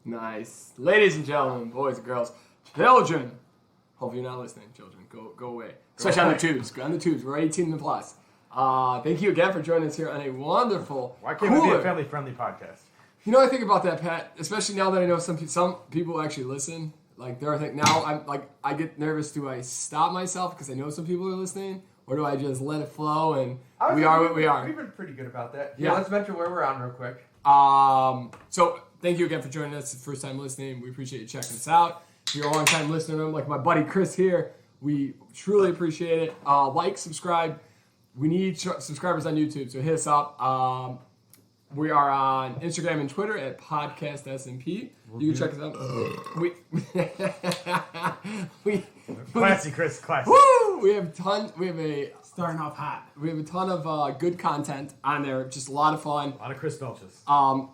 Nice. Ladies and gentlemen, boys and girls, children. Hopefully you're not listening, children. Go away. Especially on the tubes. Go on the tubes. We're 18 and plus. Thank you again for joining us here on a wonderful, Why can't we be a family-friendly podcast? You know, I think about that, Pat, especially now that I know some people actually listen. Like, they're thinking, now I get nervous. Do I stop myself because I know some people are listening? Or do I just let it flow and we are what we are? We've been pretty good about that. Yeah. Let's mention where we're on real quick. So thank you again for joining us. First time listening. We appreciate you checking us out. If you're a long time listener, like my buddy Chris here, we truly appreciate it. Like, subscribe. We need subscribers on YouTube, so hit us up. We are on Instagram and Twitter at Podcast SMP. You can check us out. Classy, Chris. Classy. Woo! We have starting off hot. We have a ton of good content on there. Just a lot of fun. A lot of Chris Belches.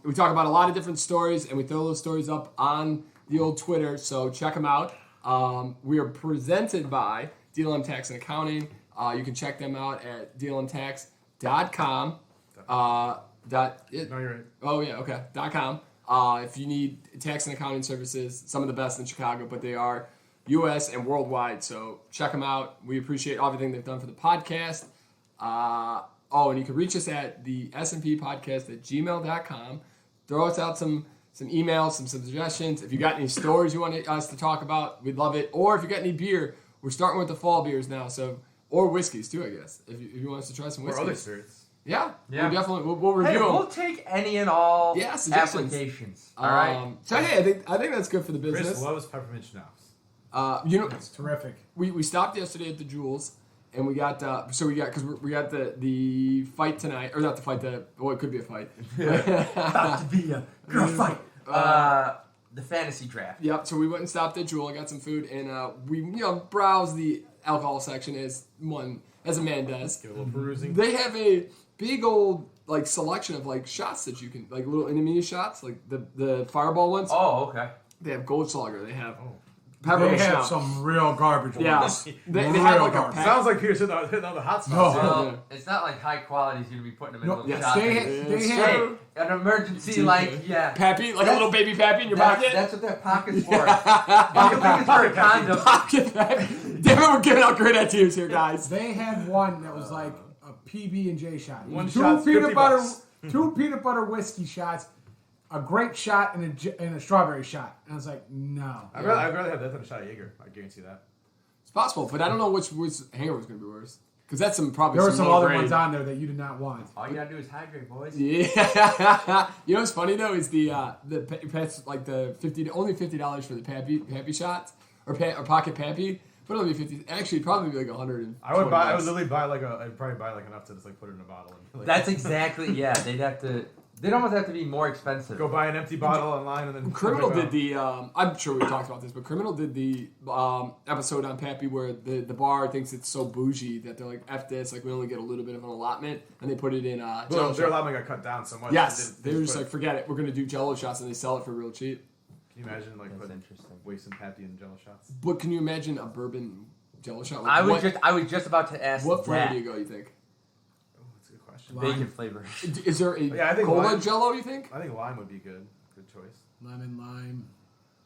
We talk about a lot of different stories, and we throw those stories up on the old Twitter. So check them out. We are presented by DLM Tax and Accounting. You can check them out at dlmtax.com. No, you're right. Oh, yeah, okay. .com. If you need tax and accounting services, some of the best in Chicago, but they are U.S. and worldwide. So check them out. We appreciate everything they've done for the podcast. And you can reach us at the snppodcast@gmail.com. Throw us out some emails, some suggestions. If you got any stories you want us to talk about, we'd love it. Or if you got any beer, we're starting with the fall beers now. Or whiskeys, too, I guess. If you want us to try some whiskeys. Or other spirits. Yeah. We'll review them. We'll take any and all applications. All right. So hey, I think that's good for the business. Chris loves peppermint schnapps. It's terrific. We stopped yesterday at the Jewels, and we got the fight tonight, or not the fight, it could be a fight. About to be a girl fight. The fantasy draft. Yep. So we went and stopped at Jewel. I got some food, and we browsed the alcohol section as a man does. Get a little perusing. They have a big old selection of shots that you can little mini shots, like the Fireball ones. Oh, okay. They have Goldschlager. They have They have some real garbage ones. Yeah. They have a pack. Sounds like Peter's hitting all the hot spots. Well, it's not like high quality is going to be putting them in little shots. They have an emergency, Pappy, like a little baby Pappy in your pocket? That's what that pocket's for. Pocket's for a condom. Pocket Pappy. Damn it, we're giving out great ideas here, guys. They had one that was like a PB&J shot. Shot's $50. Two peanut butter whiskey shots, a grape shot, and a strawberry shot. And I was like, no. I'd rather have that than a shot of Acre. I guarantee that. It's possible, but I don't know which hangover is going to be worse. Because that's there were some other ones on there that you did not want. All you gotta do is hydrate, boys. Yeah. You know what's funny though is the $50 only $50 for the Pappy shots or pocket Pappy, but it'll be $50. Actually, it'd probably be like $100. I would literally buy I'd probably buy enough to just put it in a bottle. And, That's exactly They'd almost have to be more expensive. Go buy an empty bottle online and then. Criminal did the. I'm sure we talked about this, but Criminal did the episode on Pappy where the bar thinks it's so bougie that they're like, F this, we only get a little bit of an allotment, and they put it in. Their allotment got cut down so much. Yes, they were just forget it. We're gonna do Jello shots, and they sell it for real cheap. Can you imagine That's interesting. wasting Pappy and Jello shots? But can you imagine a bourbon Jello shot? I was just about to ask. What flavor do you go? You think? Bacon flavor. Is there a cola Jello? You think? I think lime would be good. Good choice. Lime.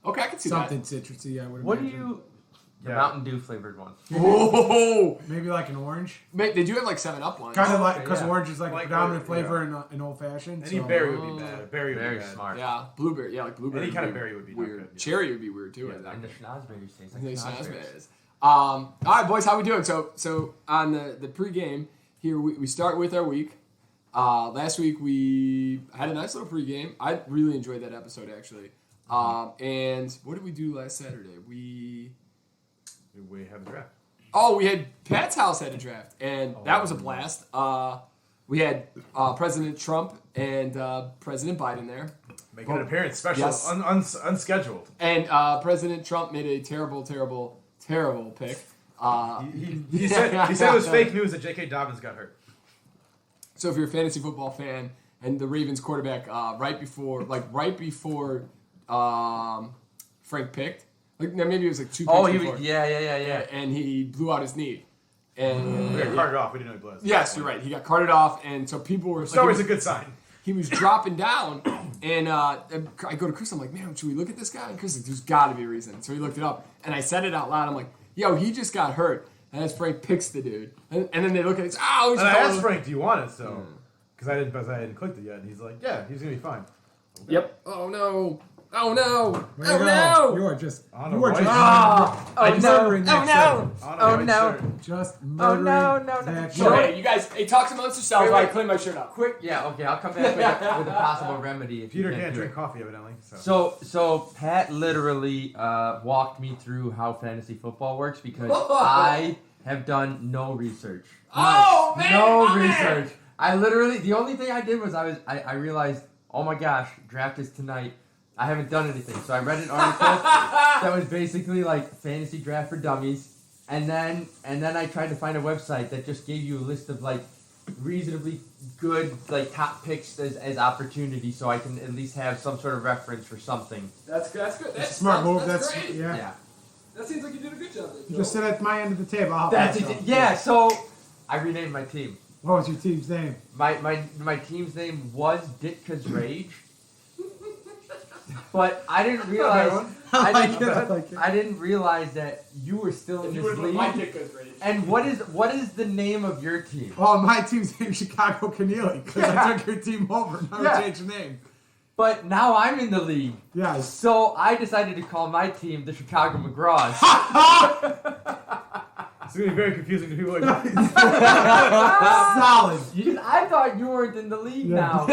Okay, I can see something citrusy. I would. What do you? The Mountain Dew flavored one. Oh, maybe like an orange. They do have 7-Up ones. Kind of because orange is the predominant flavor in old fashioned. Any berry would be bad. Berry would be bad. Smart. Yeah, blueberry. Yeah, blueberry. Any kind of berry would be weird. Not good. Cherry would be weird too. And the schnozberries taste like schnozberries. All right, boys, how we doing? So on the pregame here, we start with our week. Last week we had a nice little pregame. I really enjoyed that episode actually. And what did we do last Saturday? We have a draft. Oh, we had Pat's house had a draft, and that was a blast. We had President Trump and President Biden there. Making an appearance, special, yes. Unscheduled. And President Trump made a terrible pick. He said it was fake news that J.K. Dobbins got hurt. So if you're a fantasy football fan and the Ravens quarterback right before Frank picked, maybe it was 2 picks before. Yeah. And he blew out his knee. And we got carted off. We didn't know he blew. Yes, you're right. He got carted off, and so people were. It's always a good sign. he was dropping down, and I go to Chris. I'm like, man, should we look at this guy? And Chris is like, there's got to be a reason. So he looked it up, and I said it out loud. I'm like, yo, he just got hurt. And that's Frank picks the dude. And then they look at it. Oh, he's And I asked Frank, do you want it? So, because I hadn't clicked it yet. And he's like, yeah, he's going to be fine. Okay. Yep. Oh, no. Oh, no. Way Oh, to go. no. You are just. On You a are white just. Oh, murdering no. that Oh, no. On a Oh, white no. shirt. Just Oh, murdering no. that So, shirt. hey, you guys, talk amongst yourselves while I clean my shirt up. Quick, yeah, okay, I'll come back with a possible remedy. If Peter you can't do drink it. coffee, evidently. So. So Pat literally walked me through how fantasy football works because I have done no research. Oh, man. No my man. research. I literally, the only thing I did was I realized, oh my gosh, draft is tonight. I haven't done anything. So I read an article that was basically like fantasy draft for dummies. And then I tried to find a website that just gave you a list of like reasonably good like top picks as opportunities, so I can at least have some sort of reference for something. That's good. That's a smart move. That's That's great. yeah. That seems like you did a good job there, You Joe. just sit at my end of the table. I'll That's pass it. on. Yeah. So I renamed my team. What was your team's name? My team's name was Ditka's Rage, but I didn't realize. I like it. I didn't realize that you were still in You this would have liked league. it, good rating. And what is the name of your team? Well, my team's name is Chicago Keneally because I took your team over and I Yeah. changed the name. But now I'm in the league. Yes. So I decided to call my team the Chicago McGraws. It's going to be very confusing to people like Solid. I thought you weren't in the league Yeah. now,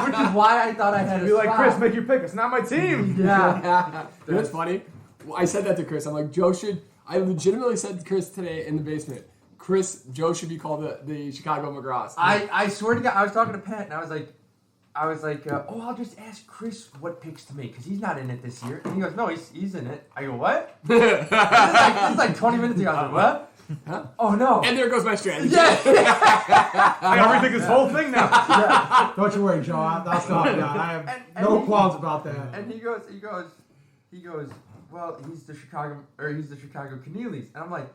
which is why I thought I had a Be like, spot. Chris, make your pick. It's not my team. Yeah. You know what's funny? Well, I said that to Chris. I'm like, I legitimately said to Chris today in the basement, Joe should be called the Chicago McGraws. I swear to God, I was talking to Pat and I was like, oh, I'll just ask Chris what picks to make because he's not in it this year. And he goes, no, he's in it. I go, what? This is like 20 minutes ago. I was like, what? Huh? Oh no. And there goes my strategy. Yeah. I got to rethink this whole thing now. Don't you worry, Joe. I'll stop you. I have no qualms about that. And he goes, well, he's the Chicago Keneally's. And I'm like,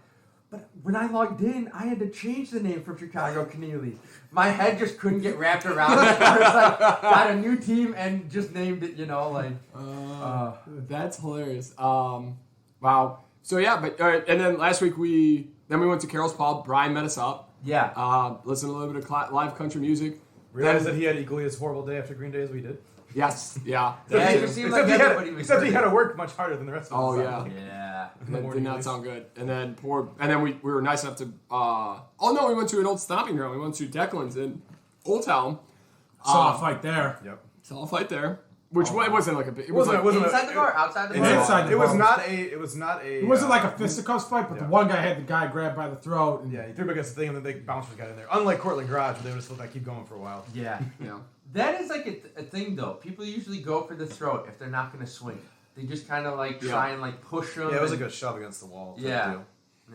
but when I logged in, I had to change the name from Chicago Keneally's. My head just couldn't get wrapped around it. I was like, got a new team and just named it, That's hilarious. Wow. So yeah, but and then last week we went to Carol's Pub. Brian met us up. Yeah. Listened to a little bit of live country music. Realized that he had equally as horrible day after Green Day as we did. Yes. Yeah. Yeah, That it too. just seemed like everybody was Except he hurting. had to work much harder than the rest of us. Oh, yeah. Yeah. That did not sound good. And then we were nice enough to. We went to an old stomping ground. We went to Declan's in Old Town. Saw a fight there. Yep. Saw a fight there, which it wasn't like a big. It Wasn't- was it wasn't- Inside the bar, outside the It's bar. inside the It was bar. not a. It was not a. It wasn't like a fisticuffs fight, but yeah. the one guy had the guy grabbed by the throat. And Yeah, he threw him against the thing, and then the bouncers got in there. Unlike Cortland Garage, where they would just let that keep going for a while. Yeah. Yeah. That is like a thing though. People usually go for the throat if they're not going to swing. They just kind of like try and like push them. Yeah, it was like a shove against the wall. type Yeah. deal.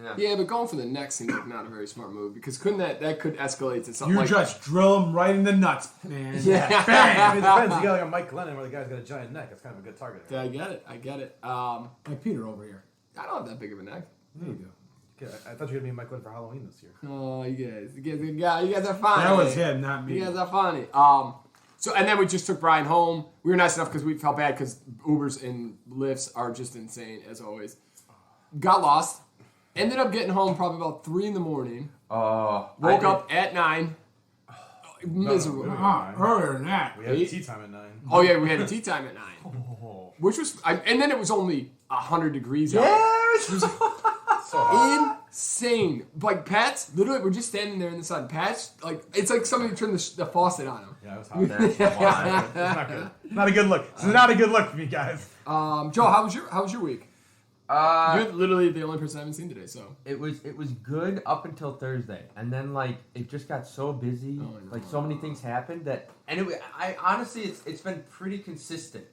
Yeah. Yeah, but going for the neck seems like not a very smart move because that could escalate to something you like just drill him right in the nuts, man. Yeah. I mean, it depends. You got like a Mike Glennon where the guy's got a giant neck. That's kind of a good target. Yeah, I get it. Like Peter over here. I don't have that big of a neck. There you go. Okay, I thought you were gonna be Mike Glennon for Halloween this year. Oh, you guys are funny. That was him, not me. You guys are funny. So and then we just took Brian home. We were nice enough because we felt bad because Ubers and Lyfts are just insane as always. Got lost. Ended up getting home probably about 3 in the morning. Woke up at 9. Miserable. No. Earlier than that. We had 8? tea time at 9. Oh yeah, we had a tea time at 9, which was, and then it was only 100 degrees out. So hot. Insane. Like Pat's literally, we're just standing there in the sun. Pat's like it's like somebody turned the faucet on him. Yeah, it was hot. That's wild. It's not good. Not a good look. This is not a good look for you guys. Joe, how was your week? You're literally the only person I haven't seen today. So It was good up until Thursday, and then like it just got so busy, like so many things happened that, and I honestly it's been pretty consistent.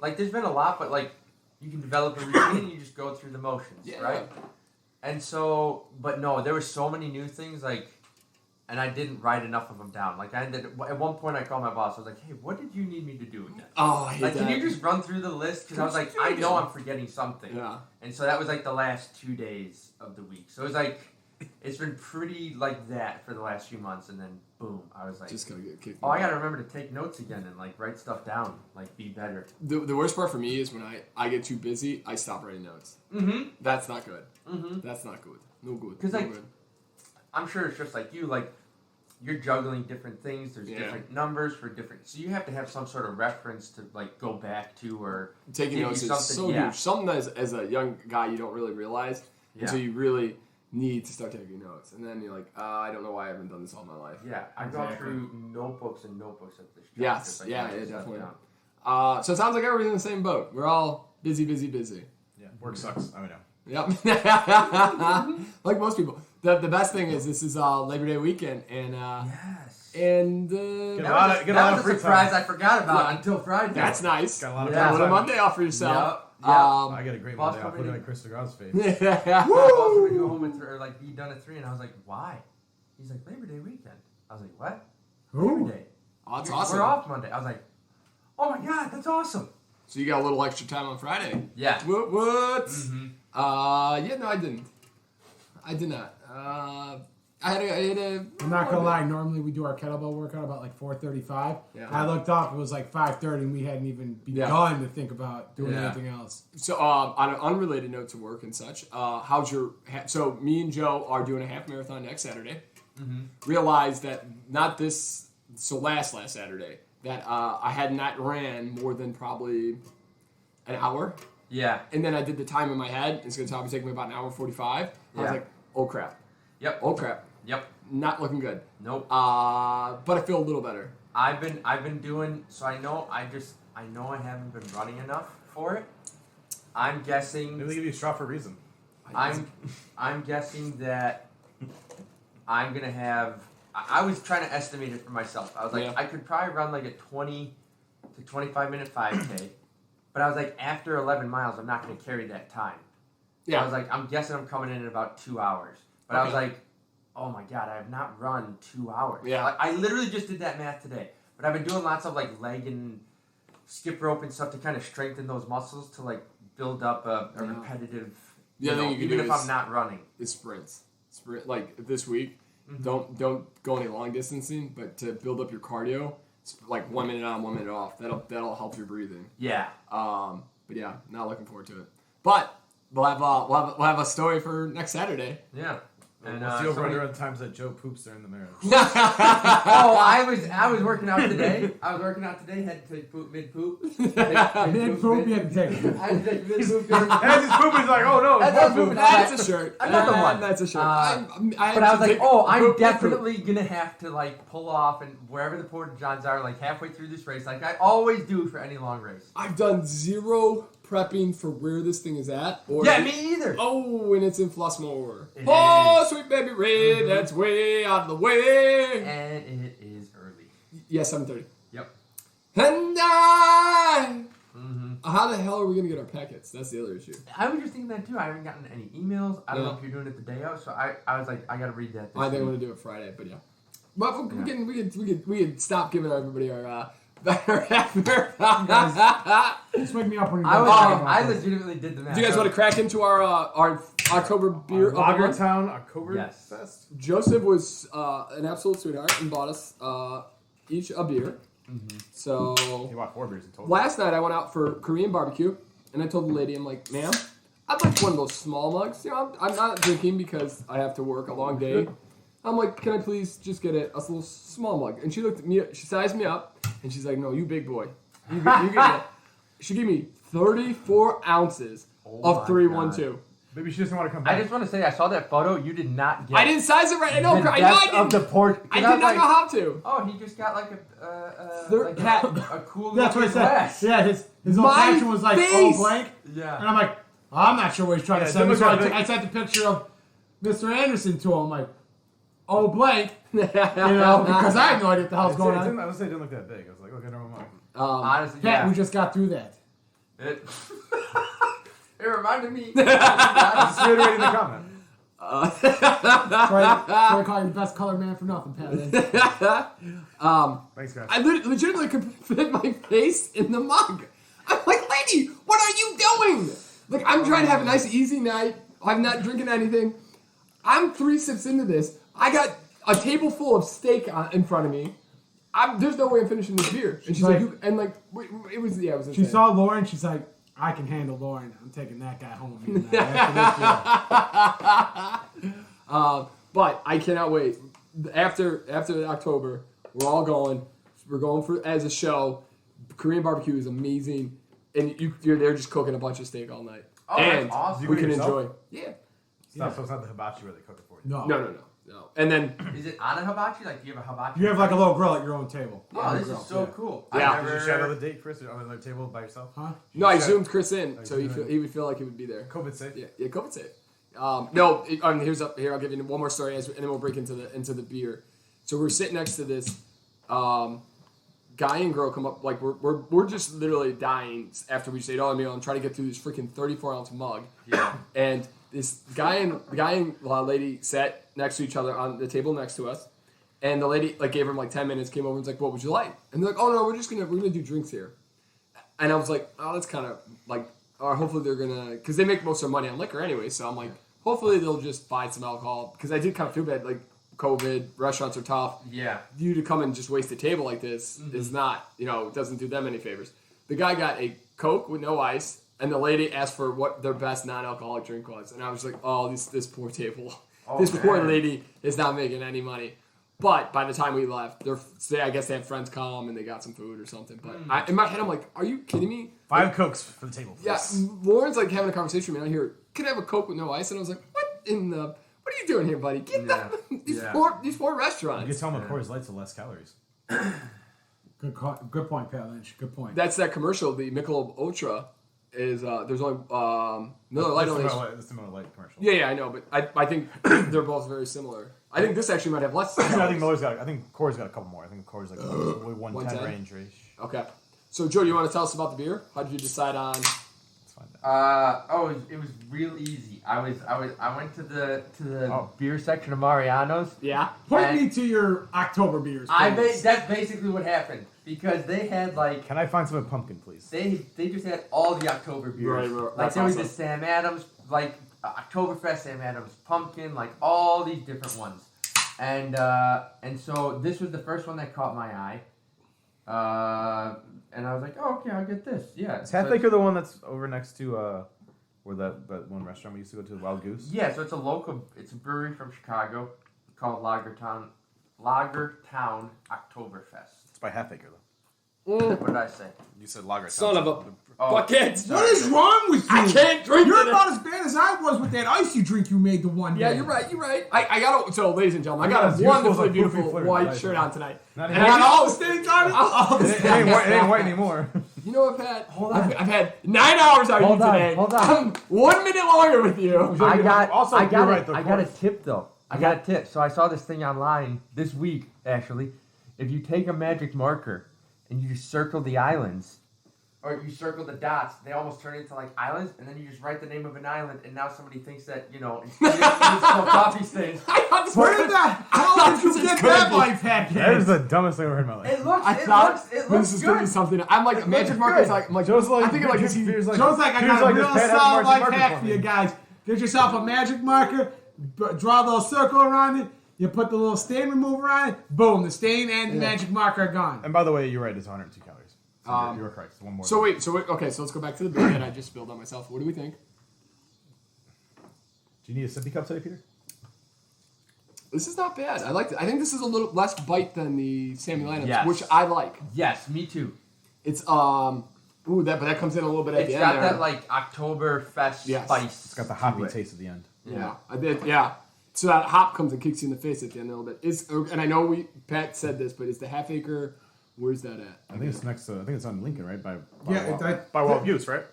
Like there's been a lot, but like you can develop a routine and you just go through the motions, right? And so, but no, there were so many new things like, and I didn't write enough of them down. Like at one point I called my boss. I was like, hey, what did you need me to do again? oh, I hate Like, that. can you just run through the list? Because I was like, I know I'm forgetting something. Yeah. And so that was like the last 2 days of the week. So it was like, it's been pretty like that for the last few months, and then boom, I was like, Just gonna get kicked. oh, I gotta remember to take notes again and like write stuff down, like be better. The worst part for me is when I get too busy, I stop writing notes. Mm-hmm. That's not good. Mm-hmm. That's not good. No good. Because no like, good. I'm sure it's just like you, like you're juggling different things. There's different numbers for different, so you have to have some sort of reference to like go back to or Taking notes is so huge. Something as a young guy you don't really realize until you really need to start taking notes, and then you're like, I don't know why I haven't done this all my life. Yeah, I've gone through notebooks and notebooks at this job. Yes, just, like, yeah, writing stuff definitely. down. So it sounds like everybody's in the same boat. We're all busy. Yeah, work sucks. I know. Yep. Like most people. The best thing is this is Labor Day weekend, and Yes. and Get a lot that of was a free surprise time. I forgot about Yeah. until Friday. that's nice. Got a lot of Yeah. free A little time. Monday off for yourself. Yep. I got a great Boss Monday off. coming Looking in. at Chris DeGraw's face. I was going to go home or like be done at 3, and I was like, why? He's like, Labor Day weekend. I was like, what? Who? Labor Day. Oh, that's awesome. We're off Monday. I was like, oh my god, that's awesome. So you got a little extra time on Friday. Yeah. What? Mm-hmm. Yeah, no, I didn't. I did not. I had a. I'm not gonna lie. Normally we do our kettlebell workout about like 4:35. Yeah. I looked up; it was like 5:30, and we hadn't even begun to think about doing Yeah. anything else. So, on an unrelated note to work and such, how's your? So, me and Joe are doing a half marathon next Saturday. Mm-hmm. Realized that not this. So last Saturday that I had not ran more than probably an hour, Yeah. and then I did the time in my head. It's going to probably take me about an hour 45. I was Yeah. like, oh crap. Yep. Oh crap. Yep. Not looking good. Nope. But I feel a little better. I've been doing so. I know I haven't been running enough for it. I'm guessing. Maybe they give you a straw for a reason. I'm guessing that I'm gonna have. I was trying to estimate it for myself. I was like, I could probably run like a 20 to 25 minute 5K, but I was like, after 11 miles, I'm not gonna carry that time. Yeah. I was like, I'm guessing I'm coming in about 2 hours, but I was like, oh my god, I have not run 2 hours. Yeah. Like, I literally just did that math today, but I've been doing lots of like leg and skip rope and stuff to kind of strengthen those muscles to like build up a repetitive. The other thing you can even do if I'm not running. is sprints. Sprint like this week. Mm-hmm. Don't go any long distancing, but to build up your cardio, it's like 1 minute on, 1 minute off. That'll help your breathing. Yeah. But yeah, not looking forward to it. But we'll have a story for next Saturday. Yeah. And What's the over-under on times that Joe poops during the marathon? oh, I was working out today. Had to take poop mid poop. Mid poop, you had to take it. I had to take mid poop. As he's pooping, he's like, oh no, That's it's what more pooping poop. That's a shirt. Another one. That's a shirt. But I was like, I'm definitely gonna have to like pull off and wherever the porta johns are, like halfway through this race, like I always do for any long race. I've done zero prepping for where this thing is at. Or Yeah, me either. Oh, and it's in Flossmoor. It Oh, is. sweet baby red, that's way out of the way. And it is early. Yeah, 7:30. Yep. And I. Mm-hmm. How the hell are we gonna get our packets? That's the other issue. I was just thinking that too. I haven't gotten any emails. I don't know Yeah. if you're doing it the day of, so I was like, I gotta read that. I think I'm week. gonna do it Friday, but yeah. But we can stop giving everybody our better half marathon. Just wake me up when you I legitimately did the math. Do you guys want to crack into our October beer? of the month? Lagertown Oktoberfest. Yes. Joseph was an absolute sweetheart and bought us each a beer. Mm-hmm. So He bought 4 beers in total. last night I went out for Korean barbecue, and I told the lady, I'm like, ma'am, I'd like one of those small mugs. You know, I'm not drinking because I have to work a long day. I'm like, can I please just get a little small mug? And she looked at me, she sized me up, and she's like, no, you big boy. You get it. She gave me 34 ounces of 312. Maybe she doesn't want to come back. I just want to say, I saw that photo. You did not get. I didn't size it right. I know. the I know. I depth of didn't. the port. I did not know how to. Oh, he just got like a cool. That's what I looking said. glass. Yeah, his whole My caption was like, face. oh, blank. Yeah. And I'm like, I'm not sure what he's trying to Yeah, send me. it So looked like I sent the picture of Mr. Anderson to him, like, oh, blank. You Because I have no idea what the hell's going I on. would say it didn't look that big. I was like, look at her mug. Honestly, Pat, yeah. we just got through that. It reminded me. Just reiterating the comment. Try to call you the best colored man for nothing, Pat. Thanks, guys. I legitimately could fit my face in the mug. I'm like, lady, what are you doing? Like, I'm trying to have a nice, easy night. I'm not drinking anything. I'm 3 sips into this. I got a table full of steak in front of me. There's no way I'm finishing this beer. And she's like, it was insane. She saw Lauren. She's like, I can handle Lauren. I'm taking that guy home with me after this beer. But I cannot wait. After October, we're all going. We're going as a show. Korean barbecue is amazing, and you're there just cooking a bunch of steak all night. Oh, and that's awesome. we can yourself? enjoy. Yeah. So it's not the hibachi where they cook it for you. No. No. And then Is it on a hibachi? Like, do you have a hibachi? You have like a little grill at your own table. Oh, this Grill. is so cool. Yeah. I Did never... you share another date, Chris, on another table by yourself? Huh? no, I Shut- zoomed Chris in, Oh, so you he would feel like he would be there. COVID safe. Yeah, COVID safe. I'll give you one more story, and then we'll break into the beer. So we're sitting next to this guy and girl come up, like we're just literally dying after we stayed all meal and try to get through this freaking 34-ounce mug. Yeah. And this guy and lady sat next to each other on the table next to us, and the lady gave him 10 minutes, came over and was like, "What would you like?" And they're like, "Oh no, we're gonna do drinks here." And I was like, "Oh, that's kind of or hopefully they're gonna, because they make most of their money on liquor anyway." So I'm like, hopefully they'll just buy some alcohol, because I did kind of feel bad, COVID, restaurants are tough. Yeah. You to come and just waste a table like this is not, it doesn't do them any favors. The guy got a Coke with no ice, and the lady asked for what their best non-alcoholic drink was. And I was like, oh, this poor table. Oh, this poor man. lady is not making any money. But by the time we left, I guess they had friends come and they got some food or something. But in my head, I'm like, are you kidding me? 5 Cokes for the table, please. Yeah, Lauren's having a conversation with me. I hear, can I have a Coke with no ice? And I was like, what are you doing here, buddy? Get these four restaurants. You can tell them Coors Light's are less calories. Good point, Pat Lynch. Good point. That's that commercial. The Michelob Ultra is there's only Miller Lite only. That's the Miller Lite commercial. Yeah, I know, but I think they're both very similar. I think this actually might have less. I think I think Coors got a couple more. I think Coors 110 110? range. Okay, so Joe, you want to tell us about the beer? How did you decide on? Let's find out. It was real easy. I went to the beer section of Mariano's. Yeah. Point me to your October beers. please. That's basically what happened, because they had Can I find some with pumpkin, please? they just had all the October beers. Right, Like there was awesome. the Sam Adams, Oktoberfest, Sam Adams pumpkin, all these different ones, and so this was the first one that caught my eye, and I was like, oh, okay, I'll get this. Yeah. Is Half Acre the one that's over next to where that one restaurant we used to go to, Wild Goose? Yeah, so it's a brewery from Chicago called Lagertown Oktoberfest. It's by Half Acre though. What did I say? You said Lager. Son of a Oh. bucket! What is wrong with you? I can't drink You're it. about as bad as I was with that icy drink you made the one day. Yeah, you're right. I got so ladies and gentlemen, I got a Yours was wonderfully like beautiful poofy flavored, white right? shirt on tonight. Not And even- I got all all the stains on it. all the It ain't white anymore. You know what, Pat? Hold on. I've had 9 hours out of you Hold on, today. hold on. I'm 1 minute longer with you. I got you're right, though, I got a Corey. tip though. I got a tip. So I saw this thing online this week, actually. If you take a magic marker and you just circle the islands, or you circle the dots, they almost turn into islands, and then you just write the name of an island, and now somebody thinks that, it's still coffee stains. Where did that? How did you get that life hack? That is the dumbest thing I've ever heard in my life. It looks, I thought it this looks is going to be good. something. I'm like, magic markers. I'm like, Joe's like, I'm thinking is he? Joe's like, Joe's like, I here's got a this real Pat has solid a life marker hack for me. you guys. Get yourself a magic marker, draw a little circle around it, you put the little stain remover on it, boom, the stain and the magic marker are gone. And by the way, you're right. It's 102 calories. So you're correct. It's one more. So wait, okay, so let's go back to the beer that I just spilled on myself. What do we think? Do you need a sippy cup today, Peter? This is not bad. I like it. I think this is a little less bite than the Sammy Lanham, Yes. which I like. Yes, me too. It's but that comes in a little bit at It's the got end there. that Oktoberfest Yes. spice. It's got the to hoppy it. taste at the end. Yeah, I did. Yeah, so that hop comes and kicks you in the face at the end a little bit. And I know Pat said this, but is the Half Acre? Where's that at? I think it's next to. I think it's on Lincoln, right? By Yeah, by Wild Goose, right?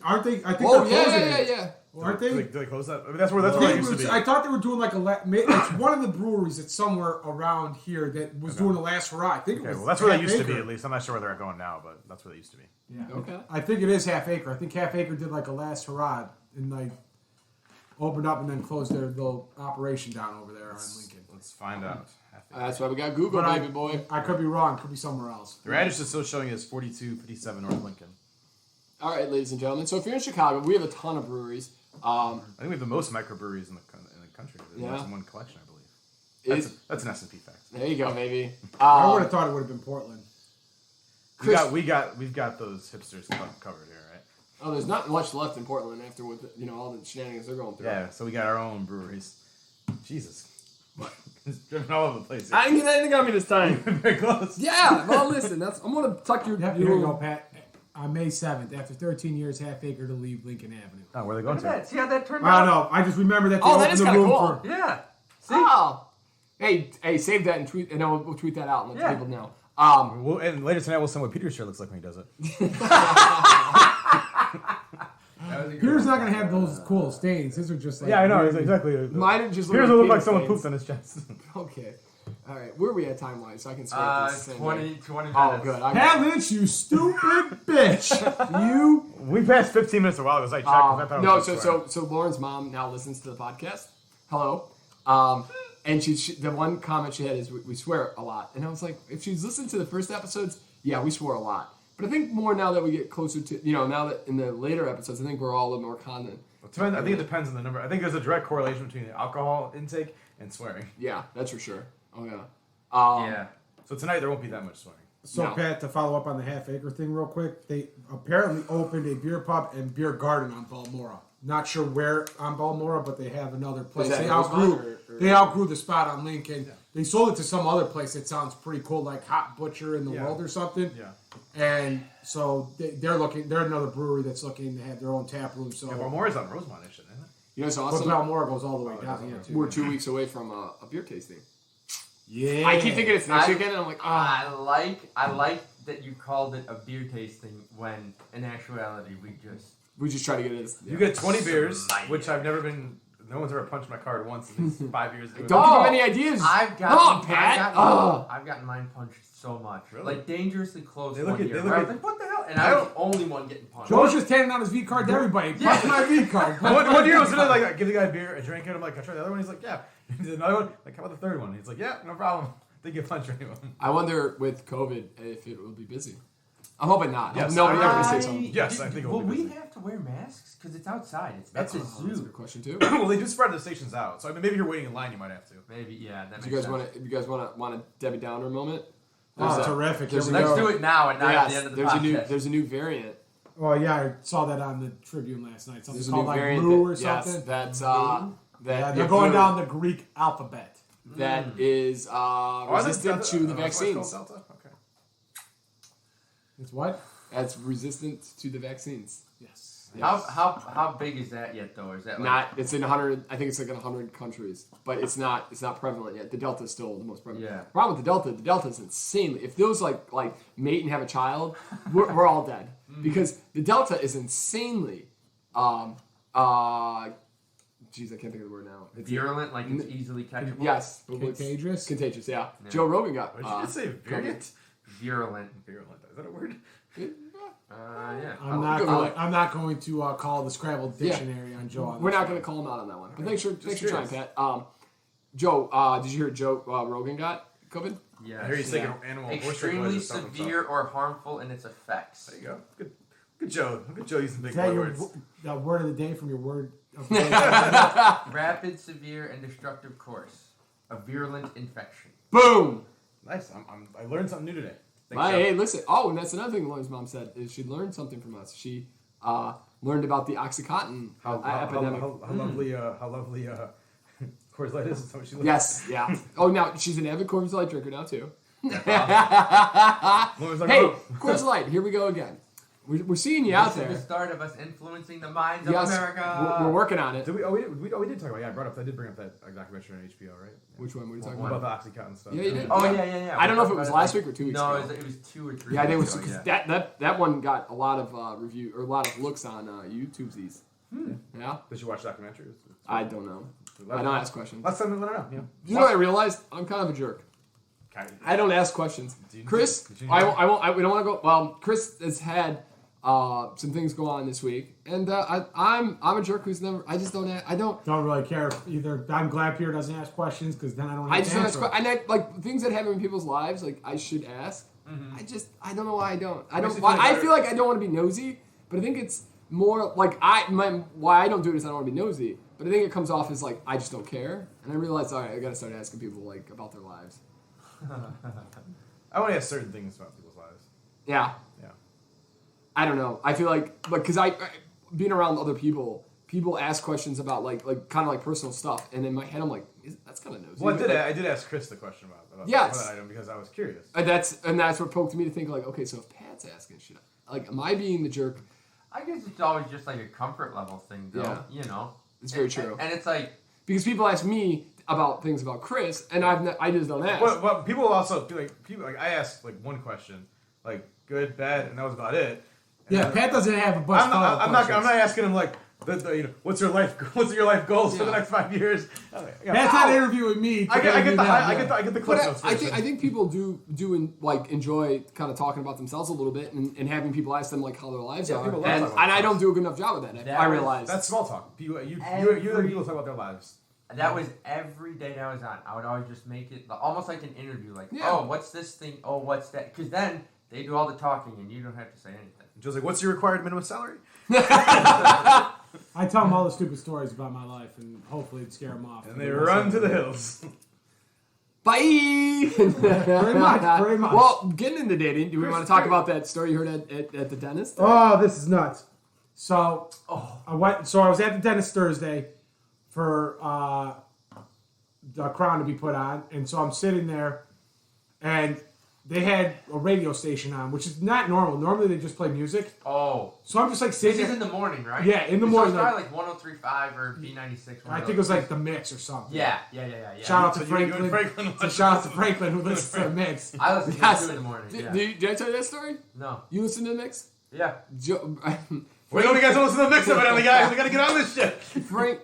Aren't they? I think Oh they're closing it. yeah. Aren't they? Do they close that? I mean, that's where it used to be. I thought they were doing it's one of the breweries that's somewhere around here that was doing the last hurrah. I think it Okay, was. well, that's where they Half used to be Acre. at least. I'm not sure where they're going now, but that's where they used to be. Yeah. Okay. I think it is Half Acre. I think Half Acre did a last hurrah and opened up and then closed their little operation down over there on Lincoln. Let's find out. That's why we got Google, But baby boy. I could be wrong. Could be somewhere else. Their address is still showing as 4257 North Lincoln. All right, ladies and gentlemen. So if you're in Chicago, we have a ton of breweries. I think we have the most microbreweries in the country. Yeah. in one collection, I believe. Is, That's an S&P fact. there you go, maybe. I would have thought it would have been Portland. We've got those hipsters covered here, right? Oh, there's not much left in Portland after what all the shenanigans they're going through. Yeah, so we got our own breweries. Jesus. What? It's driven all over the place. I didn't get anything on me this time. Very close. Yeah, well, listen, I'm gonna tuck your. Yep, here you go, Pat. On May 7th, after 13 years, Half Acre to leave Lincoln Avenue. Oh, where are they going Look at to? that. See how that turned I out? don't know. I just remember that they Oh, that opened is the kinda room cool. for. Yeah. See? Oh, hey, save that and tweet, and we'll tweet that out and let Yeah. people know. And later tonight, we'll send what Peter's shirt looks like when he does it. Peter's not going to have those cool stains. His are just like. Yeah, I know. weird. Exactly. Mine are just. Peter's will look like penis someone stains. pooped on his chest. Okay. All right. Where are we at time-wise? So I can start this. same 20 way. minutes. Oh, good. Pat Lynch, you stupid bitch. You. We passed 15 minutes a while ago, so I checked. 'cause I thought it No, was so Lauren's mom now listens to the podcast. Hello. And she the one comment she had is we swear a lot. And I was like, if she's listened to the first episodes, yeah, we swore a lot. But I think more now that we get closer to, now that in the later episodes, I think we're all a little more confident. I think it depends on the number. I think there's a direct correlation between the alcohol intake and swearing. Yeah, that's for sure. Oh, yeah. Yeah. So tonight there won't be that much swearing. So, No. Pat, to follow up on the Half Acre thing real quick, they apparently opened a beer pub and beer garden on Balmora. Not sure where on Balmora, but they have another place. that They Rosemont outgrew, or- they outgrew the spot on Lincoln. They sold it to some other place that sounds pretty cool, like Hot Butcher in the Yeah. World or something. Yeah. And so they're another brewery that's looking to have their own tap room. So, Yeah, Balmora's on Rosemont, isn't it? It's but awesome. Balmora goes all the way down here too. We're 2 weeks away from a beer tasting. Yeah, I keep thinking it's next I- weekend, and I'm like, ah. I like that you called it a beer tasting when in actuality We just try to get it. You get 20 beers, which I've never been. No one's ever punched my card once in these 5 years. Don't Oh, give him any ideas. I've gotten, Come on, Pat. I've gotten mine punched so much. Really? Like dangerously close They look one at- year. they look where I at- was like, what the hell? And I was the only one getting punched. Joe's just handing out his V card to everybody. Yeah. Punch my V card. One year I was gonna like give the guy a beer, a drink, and I'm like, I try the other one. He's like, yeah. And another one, like, how about the third one? He's like, yeah, no problem. They get punched or anyone. I wonder with COVID if it will be busy. I'm hoping not. Yes, Nobody I- ever say something. Yes, I think it will Will be we busy. have to wear masks? Because it's outside. It's That's at the Oh, that's a zoo. good question too. Well, they do spread the stations out, so I mean, maybe if you're waiting in line, you might have to. Maybe, yeah. That Do makes you guys sense. want a Debbie Downer moment? Oh, There's a- terrific. there's Here we Let's go. do it now and not at the Yes, end of the there's podcast. there's a new variant. Oh yeah, I saw that on the Tribune last night. Something There's a called new like variant. Blue or that, yes, something. that's Yeah, that they're going down the Greek alphabet. that is resistant to the That's why it's vaccines. called Delta? Okay. It's what? That's resistant to the vaccines. Yes. How big is that yet though? Is that like, Not it's in 100. I think it's like in 100 countries, but it's not prevalent yet. The Delta is still the most prevalent. Yeah. Problem with the Delta is insanely. If those like mate and have a child, we're all dead because the Delta is insanely. Geez, I can't think of the word now. It's virulent? Like it's easily catchable? yes, but it's Contagious? Contagious, yeah. Yeah. Joe Rogan got. What did you just say? Virulent? Virulent. Virulent. Is that a word? Yeah. I'm not going to call the Scrabble dictionary on Joe. On We're this not one. going to call him out on that one. But thanks for trying, curious. Pat. Joe, did you hear Joe Rogan got COVID? Yeah. I hear he's taking animal horse Extremely tranquilizers to help himself. severe or harmful in its effects. There you go. Good Joe. Good Joe using big Is that boy your words. that word of the day from your word of the day? Rapid, severe, and destructive course. A virulent infection. Boom. Nice. I learned something new today. Thanks, Hi, Joe. hey, listen. Oh, and that's another thing Lauren's mom said is she learned something from us. She learned about the OxyContin epidemic. How lovely, Coors Light is. That's what she looks Yes, yeah. Oh, now she's an avid Coors Light drinker now too. Lauren's like, Hey, oh. Coors Light, here we go again. We're seeing you out This is there. the start of us influencing the minds Yes, of America. we're working on it. Did we did talk about? Yeah, I did bring up that documentary on HBO, right? Which one were you talking About about? the OxyContin stuff. Yeah, you did. Oh yeah. I don't know if it We was talked last about week or 2 weeks No, ago. it was 2 or 3 Yeah, I think it weeks was ago, because that one got a lot of review or a lot of looks on YouTube's. Yeah, Did you watch the documentary? I don't know. I don't ask questions. Last time, let her know. Yeah. You know what I realized? I'm kind of a jerk. I don't ask questions. Chris, we don't want to go. Well, Chris has had some things go on this week, and I'm a jerk who's never. I just don't. I don't. Don't really care either. I'm glad Pierre doesn't ask questions because then I don't have I to just don't ask. answer. And like things that happen in people's lives, like I should ask. I don't know why I don't. I Makes don't. you feel I better. feel like I don't want to be nosy, but I think it's more like why I don't do it is I don't want to be nosy. But I think it comes off as like I just don't care, and I realized all right, I gotta start asking people like about their lives. I want to ask certain things about people's lives. Yeah. Yeah. I don't know. I feel like because I being around other people ask questions about like kind of like personal stuff, and in my head I'm like, that's kind of nosy. Well, I did ask Chris the question about Yes. that item because I was curious. That's what poked me to think like, okay, so if Pat's asking, should I, like, am I being the jerk? I guess it's always just like a comfort level thing, though. Yeah. You know, It's very true. And it's like Because people ask me about things about Chris, and I just don't ask. But people also feel like I asked like one question, like good, bad, and that was about it. And Yeah, Pat doesn't have a bunch of I'm not questions. asking him like what's your life goals for the next 5 years. Pat's not interviewing me. I get the clip But notes. I think people do enjoy kind of talking about themselves a little bit and having people ask them like how their lives are, people love and talking about I don't do a good enough job of that. I realize that's small talk. You people talk about their lives. that was every day that I was on. I would always just make it almost like an interview. Like, Yeah. oh, what's this thing? Oh, what's that? Because then they do all the talking and you don't have to say anything. Just like, what's your required minimum salary? I tell them all the stupid stories about my life, and hopefully it'd scare them off. And they run to the hills. bye. Very much. Well, getting into dating, do we want to talk about that story you heard at the dentist? Oh, this is nuts. So I was at the dentist Thursday for the crown to be put on, and so I'm sitting there, and they had a radio station on, which is not normal. Normally they just play music. Oh. So I'm just like sitting This is there. in the morning, right? Yeah, in the So morning. it's probably like 103.5 or B96. I think it was like the Mix or something. Yeah. Shout out to So you and Franklin. Franklin Shout out to Franklin who listens to the Mix. I listen to Yes. it in the morning. Yeah. Did I tell you that story? No. You listen to the mix? Yeah. We know you guys don't listen to the mix evidently, guys. We gotta get on this shit. Frank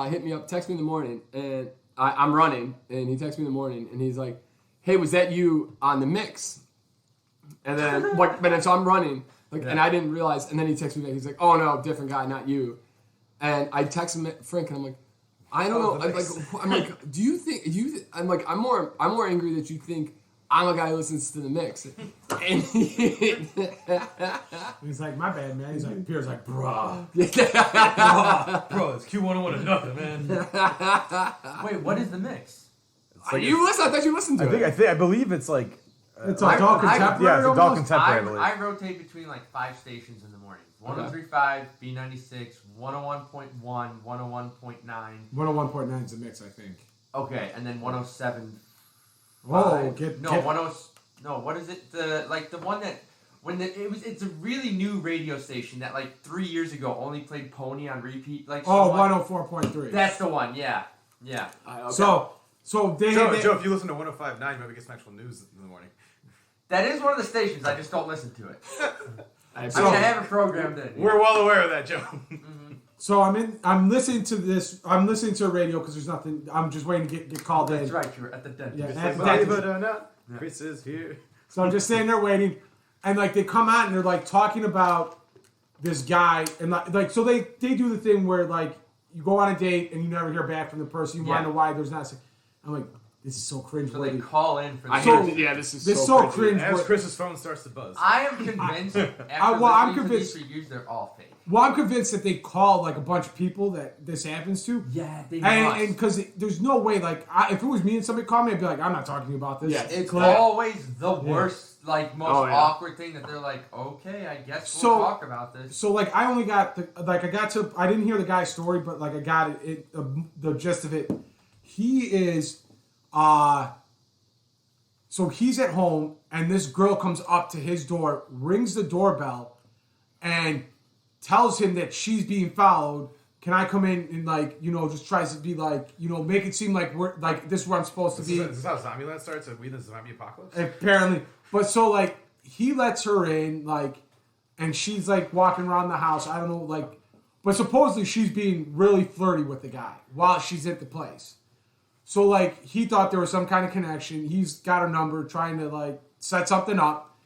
hit me up, text me in the morning, and I'm running, and he texts me in the morning, and he's like, "Hey, was that you on the mix?" And then, so I'm running, and I didn't realize, and then he texts me back, he's like, "Oh no, different guy, not you." And I text him, Frank, and I'm like, "I don't know." I'm like, "Do you think I'm like, I'm more angry that you think I'm a guy who listens to the mix." And He's like, "My bad, man." He's like, Pierre's like, "Bruh." Bro, it's Q101 and nothing, man. Wait, what is the mix? You listen? I thought you listened to it. I believe it's like It's adult contemporary. yeah, it's adult almost? contemporary. I believe. I rotate between like 5 stations in the morning. 103.5, B96, 101.1, 101.9. 101.9 is the Mix, I think. Okay, and then 107. Whoa, What is it? The one that it's a really new radio station that like 3 years ago only played Pony on repeat. Like Oh, 104.3. That's the one. Yeah. Okay. So they Joe, if you listen to 105.9, you maybe get some actual news in the morning. That is one of the stations. I just don't listen to it. I So- mean, I have it programmed in. We're well aware of that, Joe. So I'm listening to this. I'm listening to a radio because there's nothing. I'm just waiting to get called in. That's right. You were at the dentist. Yeah, It's at like, the believe dentist. it or not, Chris is here. So I'm just sitting there waiting, and like they come out and they're like talking about this guy, and like so they do the thing where like you go on a date and you never hear back from the person. You want to know why there's not. I'm like, this is so cringe. So they call in for I the hate it. Yeah, this is so so cringy. cringe. As Chris's phone starts to buzz. I am convinced after I'm listening to convinced- these reviews, they're all fake. Well, I'm convinced that they call like a bunch of people that this happens to. Yeah, they And because there's no way, like, if it was me and somebody called me, I'd be like, I'm not talking to you about this. Yeah, It's Claire. always the worst, like, most Oh, yeah. awkward thing that they're like, okay, I guess we'll talk about this. So, like, I only got, I didn't hear the guy's story, but, like, I got the gist of it. He is, so he's at home, and this girl comes up to his door, rings the doorbell, and tells him that she's being followed. Can I come in and, like, just tries to be like, make it seem like we're, like, this is where I'm supposed to be. This is how Zombieland starts? Are we in the zombie apocalypse? Apparently. But so, like, he lets her in, like, and she's, like, walking around the house. I don't know, like, but supposedly she's being really flirty with the guy while she's at the place. So, like, he thought there was some kind of connection. He's got her number, trying to, like, set something up.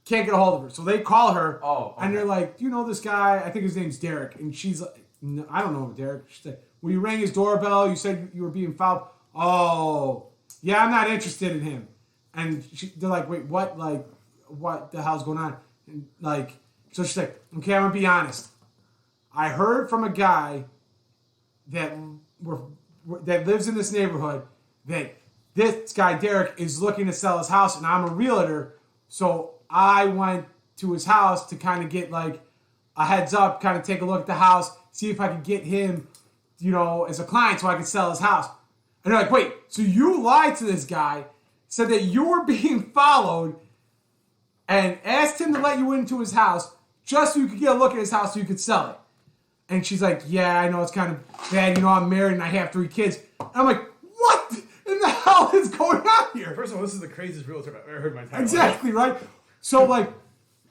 Can't get a hold of her. So they call her, and they're like, do you know this guy? I think his name's Derek. And she's like, no, I don't know Derek. She's like, well, you rang his doorbell. You said you were being followed. Oh, yeah, I'm not interested in him. And they're like, wait, what? Like, what the hell's going on? And, like, so she's like, okay, I'm going to be honest. I heard from a guy that lives in this neighborhood that this guy Derek is looking to sell his house, and I'm a realtor, so I went to his house to kind of get like a heads up, kind of take a look at the house, see if I could get him, as a client so I could sell his house. And they're like, wait, so you lied to this guy, said that you were being followed, and asked him to let you into his house just so you could get a look at his house so you could sell it. And she's like, yeah, I know it's kind of bad. I'm married and I have 3 kids. And I'm like, what in the hell is going on here? First of all, this is the craziest realtor I've ever heard in my entire life. Exactly, right? So, like,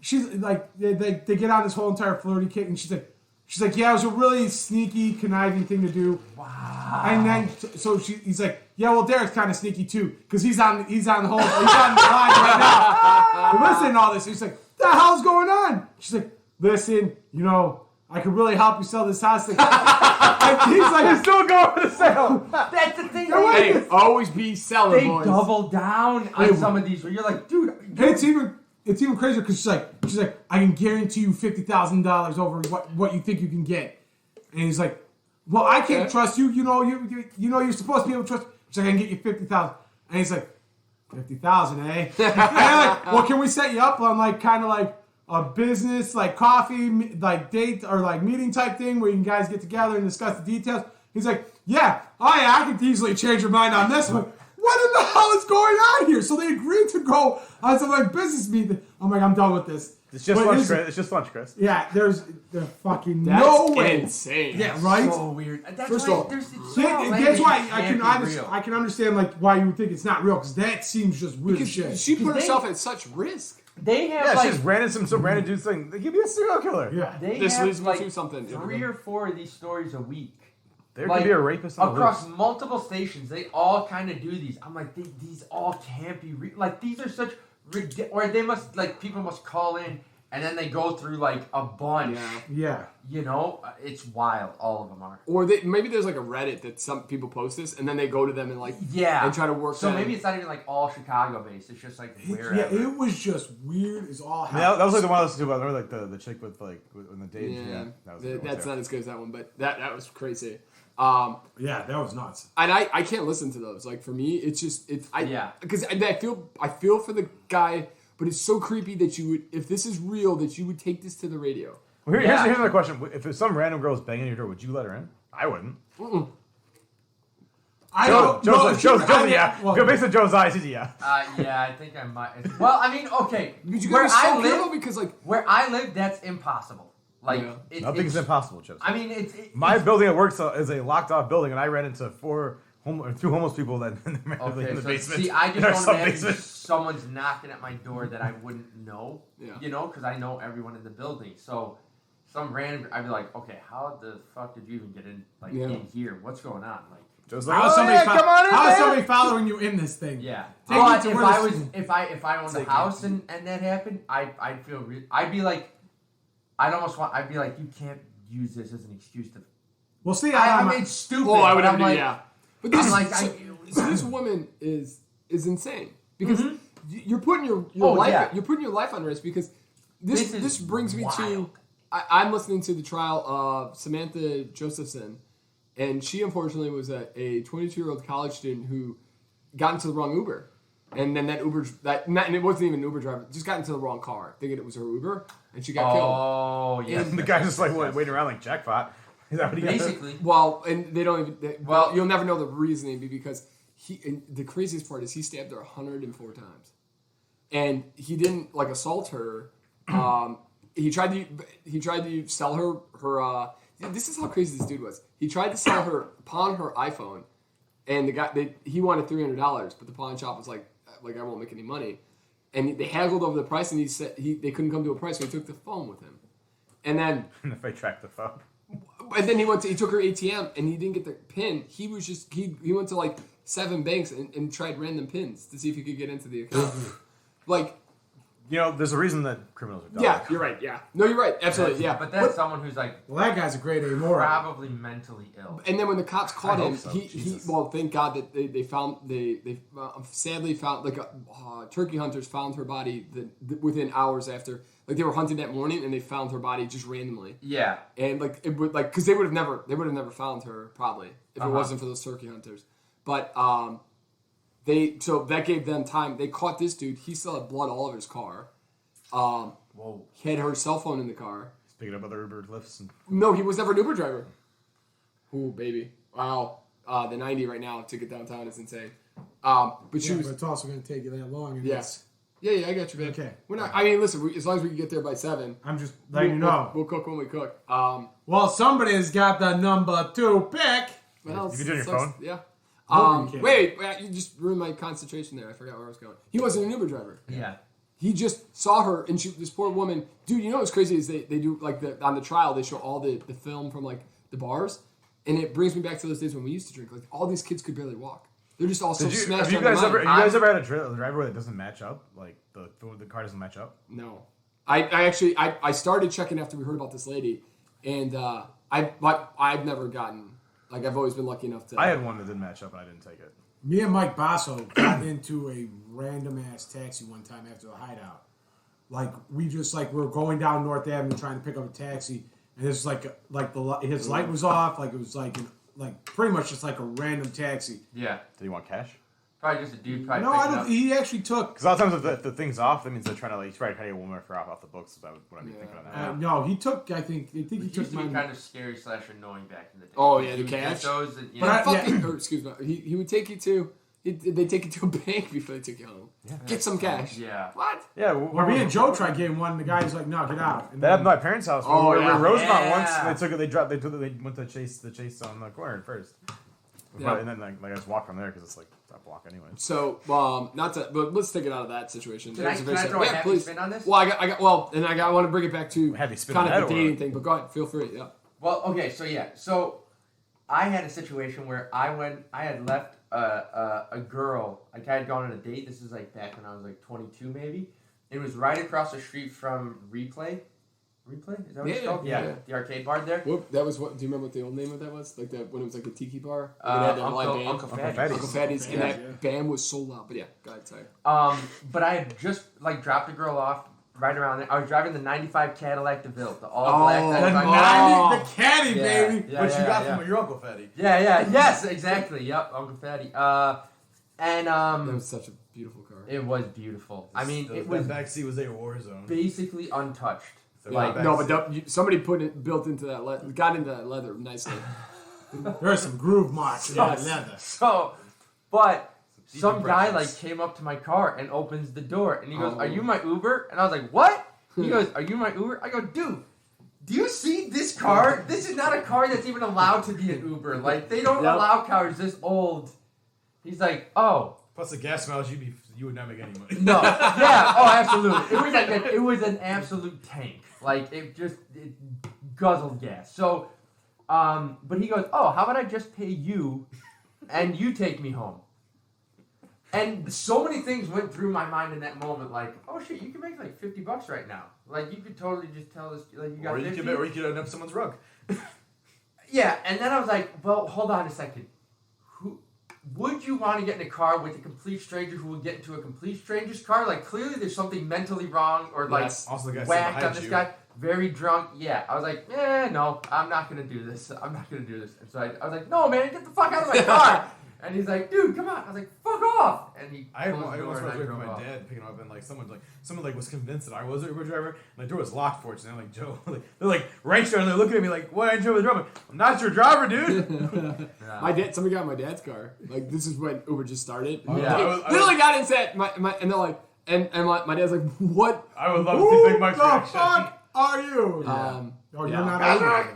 she's like, they get on this whole entire flirty kick, and she's like, yeah, it was a really sneaky, conniving thing to do. Wow. And then, so he's like, yeah, well, Derek's kind of sneaky too, because he's on the line right now. And listen to all this. He's like, what the hell's going on? She's like, listen, I could really help you sell this house. And he's like, You're still going for the sale. That's the thing. Hey, always be selling, They boys. double down on some of these where you're like, dude. It's even crazier because she's like, I can guarantee you $50,000 over what you think you can get. And he's like, well, I can't trust you. You're supposed to be able to trust. She's like, I can get you $50,000. And he's like, 50,000, eh? And I'm like, well, can we set you up on like kind of like a business like coffee like date or like meeting type thing where you guys get together and discuss the details? He's like, yeah, I could easily change your mind on this one. What in the hell is going on here? So they agreed to go on some like business meeting. I'm like, I'm done with this. It's just lunch, Chris. It's just lunch, Chris. Yeah, there's fucking That's no way. insane. Yeah, right. So weird. That's First why of all, there's that's why real. I can understand like why you would think it's not real because that seems just weird as shit. Because she put herself at such risk. They have Yeah, she just ran into some random dude's thing. They could be a serial killer. Yeah, They This have leads me like to something. 3 or 4 of these stories a week. There Like, could be a rapist on the across loose. multiple stations. They all kind of do these. I'm like, these all can't be like these are such or they must like people must call in and then they go through like a bunch. yeah. It's wild. All of them are. Or maybe there's like a Reddit that some people post this, and then they go to them and like and try to work. So that maybe in. it's not even like all Chicago based. It's just like wherever. Yeah, it was just weird as all I hell. mean, that was like the one I listened to. I remember like the chick with like when the date. Yeah, that was a good one, that's too. not as good as that one, but that was crazy. Yeah, that was nuts. And I can't listen to those. Like for me, it's just because I feel for the guy, but it's so creepy that you would, if this is real, that you would take this to the radio. Well, here's another question: if some random girl was banging your door, would you let her in? I wouldn't. Based on Joe's eyes, he's a yeah. Yeah, I think I might. Well, I mean, okay. But you gotta be so careful because like where I live, that's impossible. Like Nothing's impossible, Joe. I mean, my building at work is a locked off building, and I ran into 2 homeless people that in the basement. See, I in our just don't imagine sub-basement. someone's knocking at my door that I wouldn't know. Yeah. Because I know everyone in the building. So some random, I'd be like, okay, how the fuck did you even get in in here? What's going on? Like, Joe's like, How's somebody following you in this thing? yeah. Take But me to if where I this- was, if I owned a house and that happened, I'd feel I'd be like, I'd be like, you can't use this as an excuse to. Well, see, I mean, it's stupid. oh, I would but have I'm to like, yeah. But this I'm like, so this woman is insane because you're putting your Oh, life yeah. you're putting your life on risk because this brings me to wild. I'm listening to the trial of Samantha Josephson, and she unfortunately was a 22-year-old college student who got into the wrong Uber, and then that Uber and it wasn't even an Uber driver, just got into the wrong car, thinking it was her Uber, and she got killed. Oh yeah. the guy's just like waiting around like jackpot. Is that what he got? Basically. Well, and they don't even. Well, you'll never know the reasoning because and the craziest part is he stabbed her 104 times, and he didn't like assault her. He tried to sell her. This is how crazy this dude was. He tried to sell her pawn her iPhone, and the guy he wanted $300, but the pawn shop was like I won't make any money, and they haggled over the price, and he said they couldn't come to a price, so he took the phone with him, and then. And if I track the phone. And then he took her ATM and he didn't get the pin. He was just he went to like 7 banks and tried random pins to see if he could get into the account. There's a reason that criminals are dumb. Yeah, you're right. Yeah, no, you're right. Absolutely, yeah. But that's someone who's like Well, that guy's a great A moron. probably mentally ill. And then when the cops caught I him, hope so. he well, thank God that they found they sadly found like turkey hunters found her body within hours after. Like they were hunting that morning and they found her body just randomly. Yeah. And like it would like because they would have never found her probably if it wasn't for those turkey hunters. But so that gave them time. They caught this dude. He still had blood all over his car. Whoa. He had her cell phone in the car. Picking up other Uber lifts. No, he was never an Uber driver. Ooh, baby. Wow. The 90 right now to get downtown is insane. But she was. But it's also going to take you that long. And Yes. Yeah, I got you, man. Okay. We're not. I mean, listen. As long as we can get there by 7. I'm just letting you know. We'll cook when we cook. Well, somebody's got the number 2 pick. Well, You can do it on your phone? Yeah. Nobody can. Wait, you just ruined my concentration there. I forgot where I was going. He wasn't an Uber driver. Yeah. He just saw her, and this poor woman. Dude, you know what's crazy is they do like on the trial they show all the film from like the bars, and it brings me back to those days when we used to drink. Like all these kids could barely walk. They're just all so smashed. Have you guys ever had a driver that doesn't match up? Like the car doesn't match up? No, I actually started checking after we heard about this lady, and I've never gotten like I've always been lucky enough to. I had one that didn't match up and I didn't take it. Me and Mike Basso got into a random ass taxi one time after a hideout. Like we were going down North Avenue trying to pick up a taxi, and it's his light was off. Like it was like pretty much just like a random taxi. Yeah. Did you want cash? Probably just a dude. Probably No, I don't. He actually took. Because a lot of times if the thing's off, that means they're trying to get a woman for off the books. Is what I'm thinking of that. No, he took. I think he It took used to be mine. kind of scary / annoying back in the day. Oh, yeah, He the would get cash? Those and, you But know, or, excuse me, he would take you to. They take you to a bank before they took you home. Yeah. Get some cash. Yeah. What? Yeah, Well, me and Joe tried getting one, and the guy's like, "No, get out." And that happened at my parents' house. Oh, we were yeah. in Rosemont Yeah. once. They went to chase on the corner first. Yeah. And then I just walked from there because it's like a block anyway. So, but let's take it out of that situation. Can I throw a happy spin on this? Well, I want to bring it back to Happy spin kind on of that the dating or- thing. But go ahead, feel free. Yeah. Well, okay, so I had a situation where I had left a girl, like I had gone on a date. This is like back when I was like 22 maybe. It was right across the street from Replay. Replay? Is that what it's called? yeah. The arcade bar there. Whoop, that was what? Do you remember what the old name of that was? Like that when it was like a tiki bar. Like it had that live band. Uncle Fatty's. Fatty's. Uncle Fatty's, and Yeah. that band was so loud. But yeah, go ahead, sorry. But I had just like dropped the girl off right around there. I was driving the '95 Cadillac DeVille, the all black. Oh, the 95 the caddy, Yeah. baby. Yeah, What you got yeah. from your Uncle Fatty? Yes, exactly. Yep, Uncle Fatty. That was such a beautiful car. It was beautiful. I mean, it was back seat was a war zone. basically untouched. So Like, back No, seat- but somebody built into that got into that leather nicely. There's some groove marks in that leather. So, but deep some guy impressions. like came up to my car and opens the door and he goes, Oh. "Are you my Uber?" And I was like, "What?" He goes, "Are you my Uber?" I go, "Dude, do you see this car? This is not a car that's even allowed to be an Uber. Like they don't Yep. allow cars this old." He's like, "Oh." Plus the gas mileage, you would not make any money. No, yeah, oh, absolutely. It was an absolute tank. Like it guzzled gas. So, but he goes, "Oh, how about I just pay you, and you take me home?" And so many things went through my mind in that moment. Like, oh shit, you can make like $50 right now. Like you could totally just tell this, like you got Or 50. you could end up someone's rug. Yeah, and then I was like, well, hold on a second. Would you want to get in a car with a complete stranger who will get into a complete stranger's car? Like, clearly there's something mentally wrong or, like, Yes. Also, the guy whacked behind on this you. guy. Very drunk. Yeah. I was like, no, I'm not going to do this. I'm not going to do this. And so I was like, no, man, get the fuck out of my car. And he's like, dude, come on. I was like, fuck off. And he I closed the door once and I waiting for drove my off. dad picking up, and like someone was convinced that I was an Uber driver, and the door was locked for it. And I'm like, Joe, they're like right there, and they're looking at me like, why aren't you over the driver? I'm not your driver, dude. Yeah. Somebody got in my dad's car. Like this is when Uber just started. Yeah. They literally got into that. And they're like, and my dad's like, what? I would love to Who think my the reaction. fuck are you? Um, Oh, yeah. you're not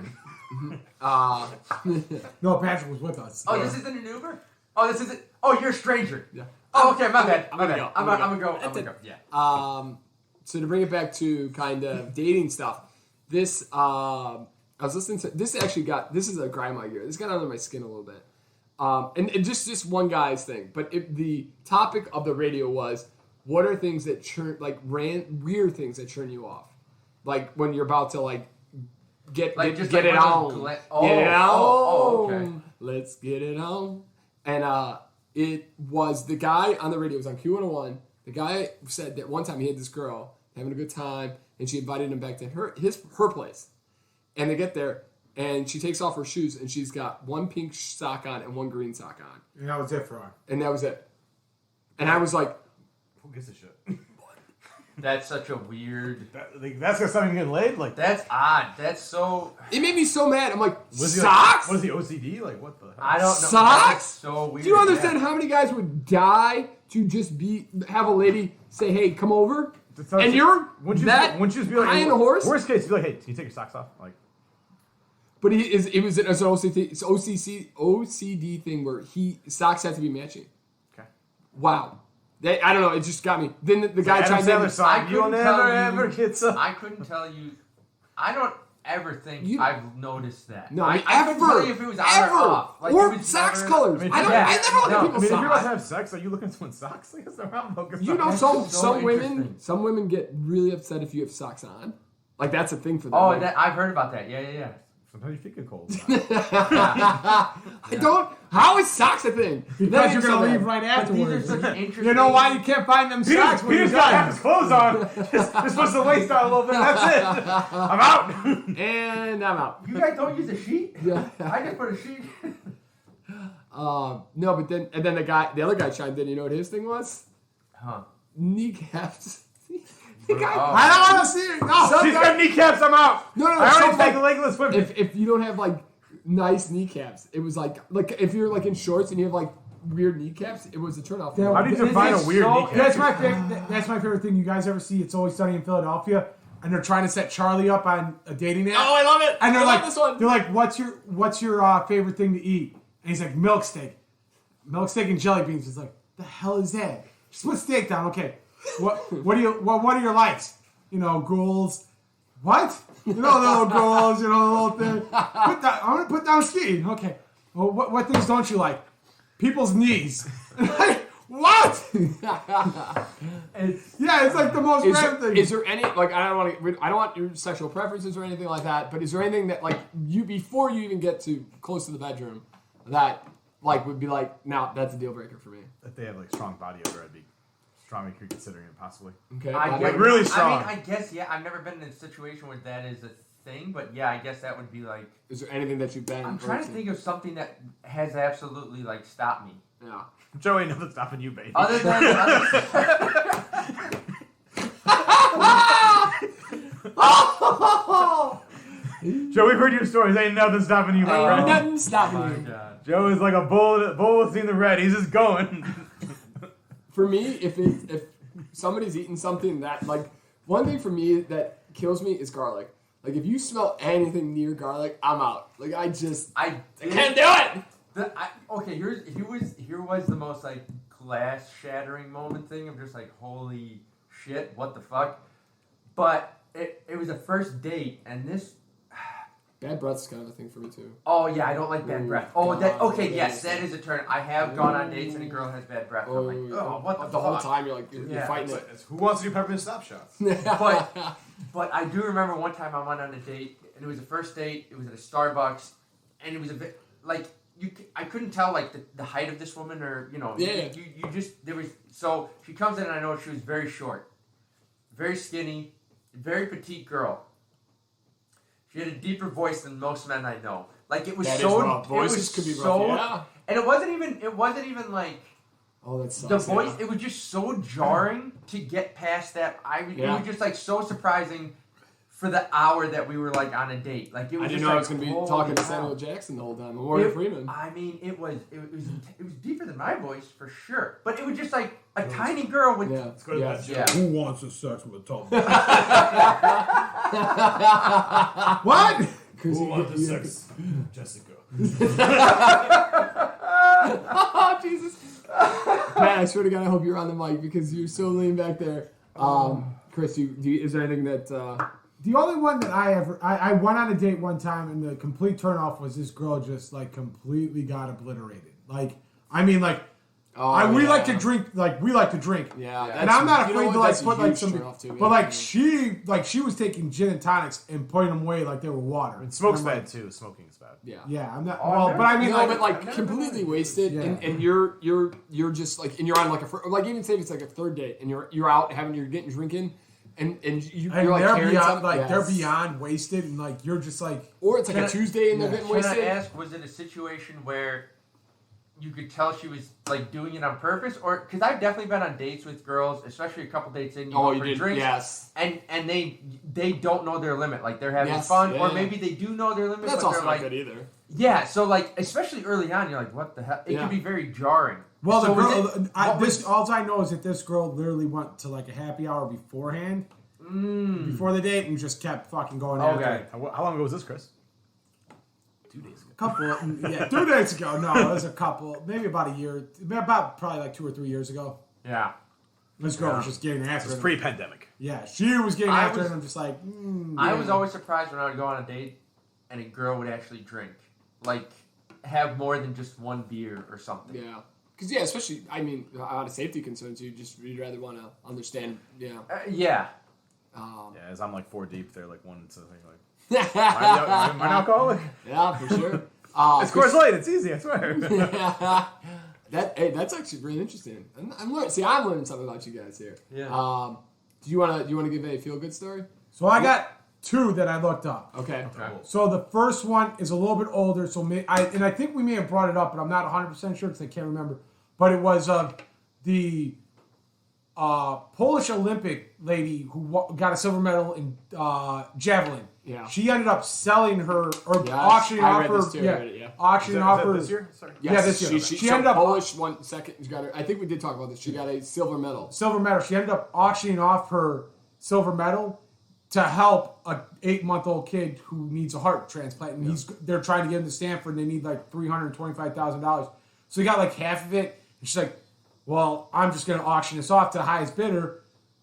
Uber. No, Patrick was with us. Oh, this isn't an Uber? Oh, this isn't. Oh, you're a stranger. Yeah. Oh, okay, my bad. I'm My gonna bad. go. I'm gonna go. Yeah. So to bring it back to kind of dating stuff, this I was listening to this is a grind my gear. This got under my skin a little bit, and just one guy's thing. But the topic of the radio was what are things that weird things that turn you off, like when you're about to get Like, just it like one of on, those get it on. oh, okay. Let's get it on. And it was the guy on the radio. It was on Q101. The guy said that one time he had this girl having a good time, and she invited him back to her place. And they get there, and she takes off her shoes, and she's got one pink sock on and one green sock on. And that was it for her. And that was it. And I was like, Who gives a shit? That's such a weird. That's got something getting laid. Like That's odd. That's so. it made me so mad. I'm like, was he socks? Like, was he OCD? Like what the? Hell? I don't know. Socks? That's so weird. Do you understand how many guys would die to just have a lady say, "Hey, come over," and you're wouldn't you just be like, high on a horse? Worst case, be like, "Hey, can you take your socks off?" Like, but it was an OCD thing where socks have to be matching. okay. Wow, I don't know. It just got me. Then the guy Adam chimed in. Sandler song. You'll never ever get some. I couldn't tell you. I don't ever think I've noticed that. No, I mean, I couldn't tell you if it was on or off. Like, or it was socks never, colors. I mean, I never yeah. look at No, people's If you're about to socks. have sex, are you looking at someone's socks? Like, that's the wrong focus. You know, That's some so women interesting. get really upset if you have socks on. Like that's a thing for them. Oh, Like, I've heard about that. Yeah. Sometimes you think it's cold. I don't. How is socks a thing? Because you're going to leave right But these are afterwards. such interesting. You know why you can't find them socks when you're Peter's got to have his done? clothes on. Just push the waist out a little bit. That's it. I'm out. And I'm out. You guys don't use a sheet? Yeah. I just put a sheet. No, but then the other guy chimed in. You know what his thing was? Huh. Kneecaps. The guy. Oh. I don't want to see it. No. She's got kneecaps. I'm out. No, I already so, take like, the legless women. If you don't have like nice kneecaps, it was like if you're like in shorts and you have like weird kneecaps, it was a turnoff. Yeah, How do you define a weird kneecap? That's my favorite. That's my favorite thing. You guys ever see It's Always Sunny in Philadelphia, and they're trying to set Charlie up on a dating app. Oh, I love it. And they're I like, love this one. they're like, what's your favorite thing to eat? And he's like, milk steak and jelly beans. He's like, the hell is that? Just put steak down. Okay, what are your likes? You know, goals. What? You know, the little goals. You know, the little thing. I'm gonna put down skiing. Okay. Well, what things don't you like? People's knees. What? It's like the most random thing. Is there any like I don't want your sexual preferences or anything like that, but is there anything that like you before you even get to close to the bedroom that like would be like now that's a deal breaker for me? If they have like strong body odor, I'd be strongly considering it possibly. Okay, I Like, guess, really strong. I mean, I guess, yeah. I've never been in a situation where that is a thing, but yeah, I guess that would be like. is there anything that you've been? I'm trying to think of something that has absolutely like stopped me. Yeah. Joey, nothing's stopping you, baby. Other than Joe, we've heard your stories. Ain't nothing stopping you, my Ain't friend. nothing stopping my you. God. Joe is like a bull seen the red. He's just going. For me, if somebody's eating something that like one thing for me that kills me is garlic. Like if you smell anything near garlic, I'm out. Like I can't do it. Okay, here was the most like glass shattering moment thing. I'm just like, holy shit, what the fuck? But it was a first date, and this. Bad breath's kind of a thing for me too. Oh yeah, I don't like bad Ooh, breath. Oh, that God, okay, yeah, yes, that is a turn. I have gone on dates and a girl has bad breath. I'm like, oh, what the whole fuck? time you're like you're Yeah. fighting it. Who wants to do peppermint stop shots? But I do remember one time I went on a date, and it was a first date. It was at a Starbucks, and it was a bit like I couldn't tell like the height of this woman or Yeah. you just there was so she comes in and I know she was very short, very skinny, very petite girl. She had a deeper voice than most men I know. Like it was That is so rough. Voices could be rough, so, yeah. and it wasn't even like. Oh, that sucks. The voice, yeah. it was just so jarring to get past that. It was just like so surprising for the hour that we were like on a date. Like it was I didn't just know like, I was going to be holy talking to cow. Samuel Jackson the whole time. Morgan Freeman. I mean, it was deeper than my voice for sure. But it was just like a tiny girl with. Yeah. Let's go to bed, Joe. Yeah. Who wants to sex with a tall man? What? Who wants to sex Jessica? Oh, Jesus. Man, I swear to God, I hope you're on the mic because you're so lean back there. Chris, is there anything that... The only one that I went on a date one time and the complete turnoff was this girl just like completely got obliterated. Like, I mean, like, we like to drink. Like, we like to drink. Yeah, and I'm not you know afraid what? to like That's a put like huge some. turn-off too, But yeah. like she was taking gin and tonics and putting them away like they were water. And smoke's And I'm bad like, too. Smoking is bad. Yeah. Yeah, I'm not. Oh, well, I've but I mean, No, like, but like I've never completely done it. wasted, Yeah. and you're just like, and you're on like like even say if it's like a third date, and you're out you're getting drinking, and And you're like they're carrying beyond, something. like Yes. they're beyond wasted, and like you're just like, Or it's like a Tuesday and they're getting Can I wasted. ask, was it a situation where you could tell she was like doing it on purpose, or because I've definitely been on dates with girls, especially a couple dates in, you go for drinks, yes. and they don't know their limit, like they're having Yes, fun, yeah, or yeah. maybe they do know their limit, But that's but also they're not like, good either. yeah, so like especially early on, you're like, what the hell? It can be very jarring. well, So the was girl. it- All I know is that this girl literally went to like a happy hour beforehand, before the date, and just kept fucking going after Okay. it. How long ago was this, Chris? 2 days ago. Yeah, 2 days ago. No, it was a couple, maybe about a year, about probably like 2 or 3 years ago. Yeah. This girl was just getting after This it. is pre-pandemic. Yeah, she was getting I after it, was- and I'm just like, I was always surprised when I would go on a date and a girl would actually drink, like have more than just one beer or something. Yeah. Because, yeah, especially, I mean, out of safety concerns, you'd rather want to understand, yeah. Yeah. Yeah, as I'm like 4 deep, they're like 1 to like, am I an alcoholic? Yeah, for sure. It's Coors Light. It's easy, I swear. That's actually really interesting. I'm learning. See, I'm learning something about you guys here. Yeah. Do you wanna give a feel good story? So I got 2 that I looked up. Okay. So the first one is a little bit older, so I think we may have brought it up, but I'm not 100% sure because I can't remember. But it was the Polish Olympic lady who got a silver medal in javelin. Yeah. She ended up selling her or Yes, auctioning I off read her. this too, I read it, yeah. Auctioning Is off that her. this year? Sorry. Yeah, this year. She She ended up Polish one second. She got her. I think we did talk about this. She got a silver medal. silver medal. She ended up auctioning off her silver medal to help a 8-month-old kid who needs a heart transplant, and they're trying to get him to Stanford, and they need like $325,000. So he got like half of it, and she's like, "Well, I'm just going to auction this off to the highest bidder,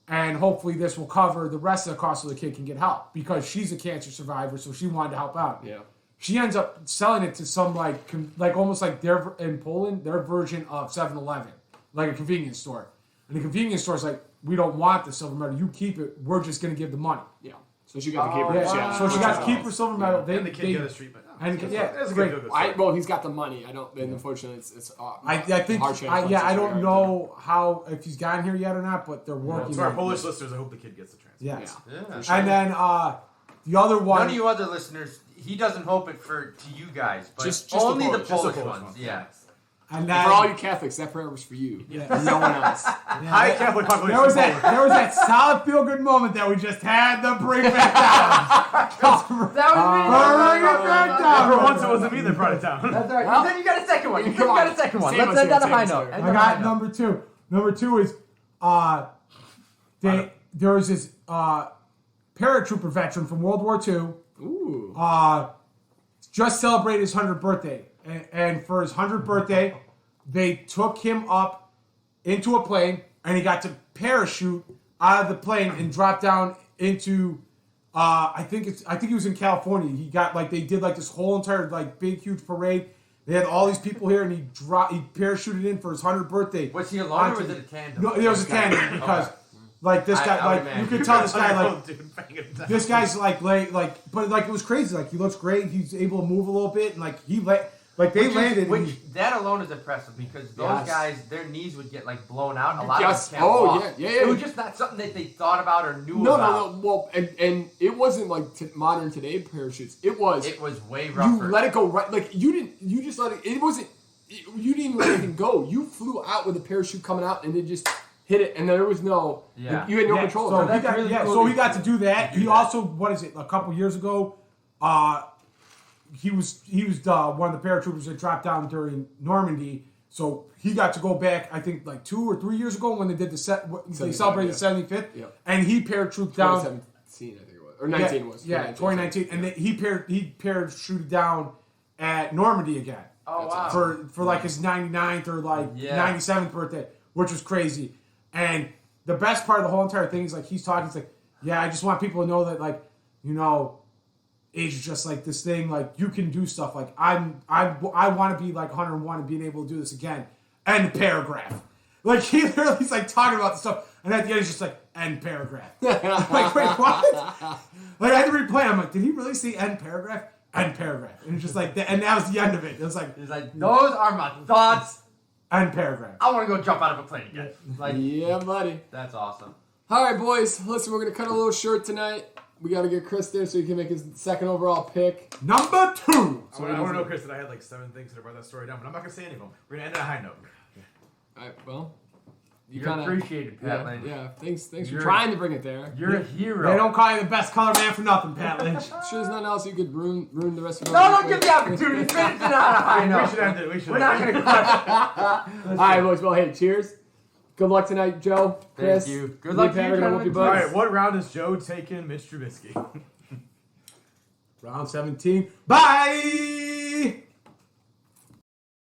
and hopefully this will cover the rest of the cost so the kid can get help because she's a cancer survivor, so she wanted to help out." Yeah. She ends up selling it to some like almost like their in Poland their version of 7-Eleven, like a convenience store, and the convenience store's like, "We don't want the silver medal. You keep it. We're just going to give the money." Yeah. So she got to keep her. Yeah, so she got to keep her silver medal. And the kid got his treatment. That's great. Well, he's got the money. I don't. And unfortunately, it's. I think. I don't know how if he's gotten here yet or not, but they're working. To our on it. Polish listeners, I hope the kid gets the transplant. Yes. Yeah. Sure. And then the other one. None of you other listeners, he doesn't hope it to you guys, but Just only the the Polish. Polish ones. Yeah. And And then for all you Catholics, that prayer was for you. Yeah. No one else. High Catholic population. there was that solid feel good moment that we just had to bring back down. That was me. Bring it back down. For once, it wasn't me that brought it down. That's right. Well, then you got a second one. You come got on. a second one. Save Let's us end here, on a save high us note. here. End I on a got high note. number 2. Number 2 is there was this paratrooper veteran from World War II. Ooh. Just celebrated his 100th birthday. And for his 100th birthday, they took him up into a plane, and he got to parachute out of the plane and drop down into, I think he was in California. He got, like, they did, like, this whole entire, like, big, huge parade. They had all these people here, and he parachuted in for his 100th birthday. Was he alone or was it a tandem? No, it was a tandem, because, Okay. like, this guy, I would like, you imagine. could tell this guy, like, Dude, bang it down. this guy's but like it was crazy. Like he looks great. He's able to move a little bit, and like they landed. and he- That alone is impressive because those Yes. guys, their knees would get like blown out. A lot Yes. of them can't Oh, walk. yeah. It was just not something that they thought about or knew No, about. no. Well, and it wasn't like modern today parachutes. It was. It was way You rougher. let it go right. Like you didn't. You just let it. It wasn't. You didn't even let anything go. You flew out with a parachute coming out, and it just hit it, and there was no. Yeah. You had no control. So of it. he got, really cool so that he got to you do that. do He that. also, what is it? A couple years ago, he was one of the paratroopers that dropped down during Normandy. So he got to go back. I think like 2 or 3 years ago when they did they celebrated the 75th, Yeah. and he paratrooped down. 2017, I think it was, or 19 was. Yeah, 2019, and then he parachuted down at Normandy again. Oh wow. for like his 99th or like 97th birthday, which was crazy. And the best part of the whole entire thing is like he's talking. He's like, "Yeah, I just want people to know that like, you know, age is just like this thing. Like you can do stuff. Like I want to be like 101 and being able to do this again." End paragraph. Like he literally's like talking about the stuff, and at the end he's just like end paragraph. Like wait, what? Like I had to replay. I'm like, did he really say end paragraph? End paragraph. And it's just like, and that was the end of it. It was like He's like, those are my thoughts. end paragraph. I want to go jump out of a plane again. Like, Yeah, buddy. that's awesome. All right, boys. Listen, we're going to cut a little short tonight. We got to get Chris there so he can make his second overall pick. Number 2. I want to know, Chris, that I had like 7 things that I brought that story down, but I'm not going to say any of them. We're going to end on a high note. All right, well. You're appreciated, Pat Lynch. Yeah, thanks for trying to bring it there. You're a hero. They don't call you the best color man for nothing, Pat Lynch. Sure, there's nothing else you could ruin the rest of your No, don't give the opportunity. Finish it on a high note. We should end it. We're not going to cut. All right, boys. Well, hey, cheers. Good luck tonight, Joe. Chris. Thank you. Good luck to you, gentlemen. All right, what round is Joe taking Mitch Trubisky? Round 17. Bye!